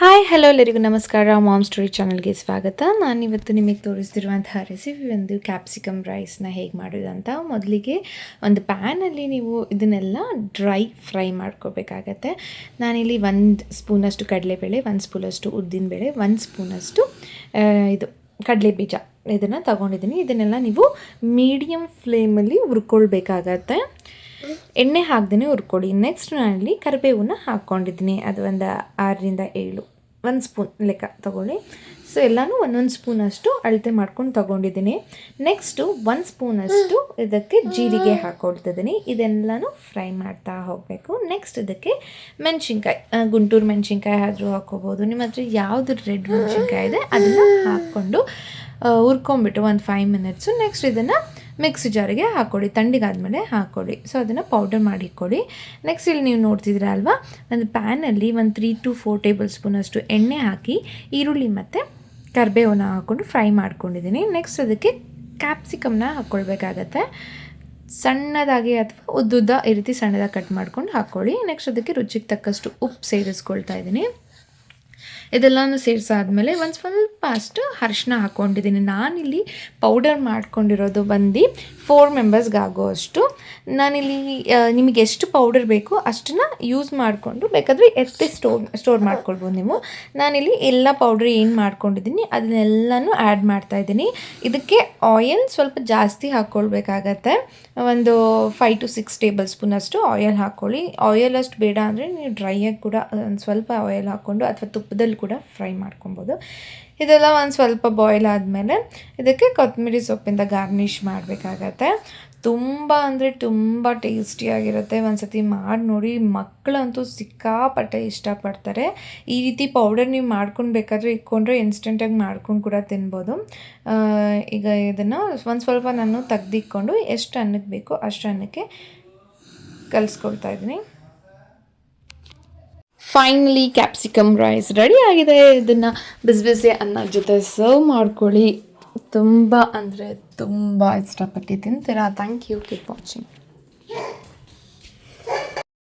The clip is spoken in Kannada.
ಹಾಯ್ ಹಲೋ ಎಲ್ಲರಿಗೂ ನಮಸ್ಕಾರ. ಮಾಮ್ ಸ್ಟೋರಿ ಚಾನಲ್ಗೆ ಸ್ವಾಗತ. ನಾನಿವತ್ತು ನಿಮಗೆ ತೋರಿಸ್ತಿರುವಂತಹ ರೆಸಿಪಿ ಒಂದು ಕ್ಯಾಪ್ಸಿಕಮ್ ರೈಸ್ನ ಹೇಗೆ ಮಾಡೋದು ಅಂತ. ಮೊದಲಿಗೆ ಒಂದು ಪ್ಯಾನಲ್ಲಿ ನೀವು ಇದನ್ನೆಲ್ಲ ಡ್ರೈ ಫ್ರೈ ಮಾಡ್ಕೋಬೇಕಾಗತ್ತೆ. ನಾನಿಲ್ಲಿ 1 ಸ್ಪೂನಷ್ಟು ಕಡಲೆಬೇಳೆ, 1 ಸ್ಪೂನಷ್ಟು ಉದ್ದಿನಬೇಳೆ, 1 ಸ್ಪೂನಷ್ಟು ಇದು ಕಡಲೆ ಬೀಜ ಇದನ್ನು ತಗೊಂಡಿದ್ದೀನಿ. ಇದನ್ನೆಲ್ಲ ನೀವು ಮೀಡಿಯಮ್ ಫ್ಲೇಮಲ್ಲಿ ಹುರ್ಕೊಳ್ಬೇಕಾಗತ್ತೆ. ಎಣ್ಣೆ ಹಾಕ್ದೇ ಹುರ್ಕೊಳ್ಳಿ. ನೆಕ್ಸ್ಟ್ ನಾನಿಲ್ಲಿ ಕರಿಬೇವನ್ನ ಹಾಕ್ಕೊಂಡಿದ್ದೀನಿ. ಅದು ಒಂದು 6ರಿಂದ 7, 1 ಸ್ಪೂನ್ ಲೆಕ್ಕ ತೊಗೊಳ್ಳಿ. ಸೊ ಎಲ್ಲನೂ 1 ಸ್ಪೂನಷ್ಟು ಅಳತೆ ಮಾಡ್ಕೊಂಡು ತೊಗೊಂಡಿದ್ದೀನಿ. ನೆಕ್ಸ್ಟು 1 ಸ್ಪೂನಷ್ಟು ಇದಕ್ಕೆ ಜೀರಿಗೆ ಹಾಕ್ಕೊಳ್ತಿದ್ದೀನಿ. ಇದೆಲ್ಲನೂ ಫ್ರೈ ಮಾಡ್ತಾ ಹೋಗಬೇಕು. ನೆಕ್ಸ್ಟ್ ಇದಕ್ಕೆ ಮೆಣಸಿನ್ಕಾಯಿ, ಗುಂಟೂರು ಮೆಣಸಿನ್ಕಾಯಿ ಆದರೂ ಹಾಕ್ಕೋಬೋದು. ನಿಮ್ಮ ಹತ್ರ ಯಾವುದು ರೆಡ್ ಮೆಣಸಿನ್ಕಾಯಿ ಇದೆ ಅದನ್ನು ಹಾಕ್ಕೊಂಡು ಹುರ್ಕೊಂಬಿಟ್ಟು ಒಂದು 5 ಮಿನಿಟ್ಸು. ನೆಕ್ಸ್ಟ್ ಇದನ್ನು ಮಿಕ್ಸಿ ಜಾರಿಗೆ ಹಾಕ್ಕೊಳ್ಳಿ, ತಣ್ಣಗಾದ್ಮೇಲೆ ಹಾಕ್ಕೊಳ್ಳಿ. ಸೊ ಅದನ್ನು ಪೌಡರ್ ಮಾಡಿ ಇಟ್ಕೊಳ್ಳಿ. ನೆಕ್ಸ್ಟ್ ಇಲ್ಲಿ ನೀವು ನೋಡ್ತಿದ್ದೀರಾ ಅಲ್ವಾ, ಒಂದು ಪ್ಯಾನಲ್ಲಿ ಒಂದು 3 to 4 ಟೇಬಲ್ ಸ್ಪೂನಷ್ಟು ಎಣ್ಣೆ ಹಾಕಿ ಈರುಳ್ಳಿ ಮತ್ತು ಕರಿಬೇವನ್ನ ಹಾಕ್ಕೊಂಡು ಫ್ರೈ ಮಾಡ್ಕೊಂಡಿದ್ದೀನಿ. ನೆಕ್ಸ್ಟ್ ಅದಕ್ಕೆ ಕ್ಯಾಪ್ಸಿಕಮ್ನ ಹಾಕ್ಕೊಳ್ಬೇಕಾಗತ್ತೆ. ಸಣ್ಣದಾಗಿ ಅಥವಾ ಉದ್ದುದ್ದ ಈ ರೀತಿ ಸಣ್ಣದಾಗಿ ಕಟ್ ಮಾಡ್ಕೊಂಡು ಹಾಕ್ಕೊಳ್ಳಿ. ನೆಕ್ಸ್ಟ್ ಅದಕ್ಕೆ ರುಚಿಗೆ ತಕ್ಕಷ್ಟು ಉಪ್ಪು ಸೇರಿಸ್ಕೊಳ್ತಾ ಇದ್ದೀನಿ. ಇದೆಲ್ಲನೂ ಸೇರಿಸಾದ್ಮೇಲೆ ಒಂದು ಸ್ವಲ್ಪ ಅಷ್ಟು ಅರಿಶಿನ ಹಾಕ್ಕೊಂಡಿದ್ದೀನಿ. ನಾನಿಲ್ಲಿ ಪೌಡರ್ ಮಾಡ್ಕೊಂಡಿರೋದು ಬಂದು 4 ಮೆಂಬರ್ಸ್ಗೆ ಆಗೋಷ್ಟು. ನಾನಿಲ್ಲಿ ನಿಮಗೆ ಎಷ್ಟು ಪೌಡರ್ ಬೇಕೋ ಅಷ್ಟನ್ನು ಯೂಸ್ ಮಾಡಿಕೊಂಡು ಬೇಕಾದರೆ ಎತ್ತಿ ಸ್ಟೋರ್ ಮಾಡ್ಕೊಳ್ಬೋದು ನೀವು. ನಾನಿಲ್ಲಿ ಎಲ್ಲ ಪೌಡ್ರ್ ಏನು ಮಾಡ್ಕೊಂಡಿದ್ದೀನಿ ಅದನ್ನೆಲ್ಲನೂ ಆ್ಯಡ್ ಮಾಡ್ತಾಯಿದ್ದೀನಿ. ಇದಕ್ಕೆ ಆಯಿಲ್ ಸ್ವಲ್ಪ ಜಾಸ್ತಿ ಹಾಕ್ಕೊಳ್ಬೇಕಾಗತ್ತೆ. ಒಂದು 5 to 6 ಟೇಬಲ್ ಸ್ಪೂನಷ್ಟು ಆಯಿಲ್ ಹಾಕ್ಕೊಳ್ಳಿ. ಆಯಿಲ್ ಅಷ್ಟು ಬೇಡ ಅಂದರೆ ನೀವು ಡ್ರೈಯಾಗಿ ಕೂಡ ಒಂದು ಸ್ವಲ್ಪ ಆಯಿಲ್ ಹಾಕ್ಕೊಂಡು ಅಥವಾ ತುಪ್ಪದಲ್ಲಿ ಕೂಡ ಫ್ರೈ ಮಾಡ್ಕೊಬೋದು. ಇದೆಲ್ಲ ಒಂದು ಸ್ವಲ್ಪ ಬಾಯ್ಲ್ ಆದಮೇಲೆ ಇದಕ್ಕೆ ಕೊತ್ತಂಬರಿ ಸೊಪ್ಪಿಂದ ಗಾರ್ನಿಷ್ ಮಾಡಬೇಕಾಗತ್ತೆ. ತುಂಬ ಅಂದರೆ ತುಂಬ ಟೇಸ್ಟಿಯಾಗಿರುತ್ತೆ. ಒಂದು ಸತಿ ಮಾಡಿ ನೋಡಿ, ಮಕ್ಕಳಂತೂ ಸಿಕ್ಕಾಪಟ್ಟೆ ಇಷ್ಟಪಡ್ತಾರೆ. ಈ ರೀತಿ ಪೌಡರ್ ನೀವು ಮಾಡ್ಕೊಂಡು ಬೇಕಾದರೆ ಇಟ್ಕೊಂಡ್ರೆ ಇನ್ಸ್ಟೆಂಟಾಗಿ ಮಾಡ್ಕೊಂಡು ಕೂಡ ತಿನ್ಬೋದು. ಈಗ ಇದನ್ನು ಒಂದು ಸ್ವಲ್ಪ ನಾನು ತೆಗ್ದಿಟ್ಕೊಂಡು ಎಷ್ಟು ಅನ್ನಕ್ಕೆ ಬೇಕೋ ಅಷ್ಟು ಅನ್ನಕ್ಕೆ ಕಲಿಸ್ಕೊಳ್ತಾ ಇದ್ದೀನಿ. ಫೈನಲಿ ಕ್ಯಾಪ್ಸಿಕಮ್ ರೈಸ್ ರೆಡಿ ಆಗಿದೆ. ಇದನ್ನು ಬಿಸಿ ಬಿಸಿ ಅನ್ನದ ಜೊತೆ ಸರ್ವ್ ಮಾಡ್ಕೊಳ್ಳಿ. ತುಂಬ ಅಂದರೆ ತುಂಬ ಇಷ್ಟಪಟ್ಟು ತಿಂತೀರಾ. Thank you. Keep watching.